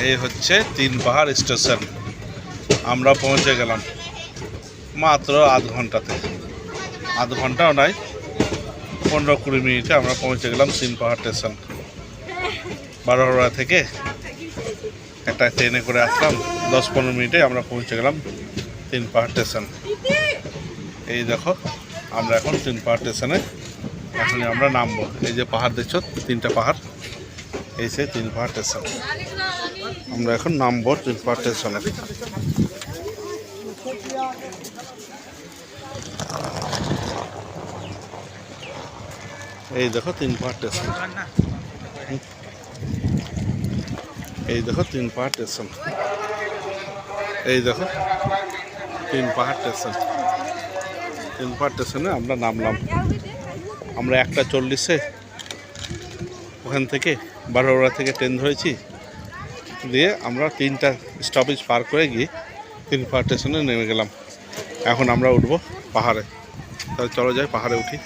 এই হচ্ছে তিন পাহাড় স্টেশন। আমরা পৌঁছে গেলাম মাত্র আধ ঘন্টাতে, আধ ঘন্টাও নয়, 15-20 মিনিটে আমরা পৌঁছে গেলাম তিন পাহাড় স্টেশন। বারোহরা থেকে একটা ট্রেনে করে আসলাম, 10-15 মিনিটে আমরা পৌঁছে গেলাম তিন পাহাড় স্টেশন। এই দেখো আমরা এখন তিন পাহাড় স্টেশনে এখনই আমরা নামবো। এই যে পাহাড় দেখছো, তিনটা পাহাড়, এই সে তিন পাহাড় স্টেশন। আমরা এখন নামবো তিন পাহাড় স্টেশনে। এই দেখো তিন পাহাড় স্টেশন, এই দেখো তিন পাহাড় স্টেশন, এই দেখো তিন পাহাড় স্টেশন। তিন পাহাড় স্টেশনে আমরা নামলাম। আমরা 1:40-এ ওখান থেকে বারোহরা থেকে ট্রেন ধরেছি, দিয়ে আমরা 3টা স্টপেজ পার করে গিয়ে তিন পাহাড় স্টেশনে নেমে গেলাম। এখন আমরা উঠবো পাহাড়ে। তাহলে চলো যাই, পাহাড়ে উঠি।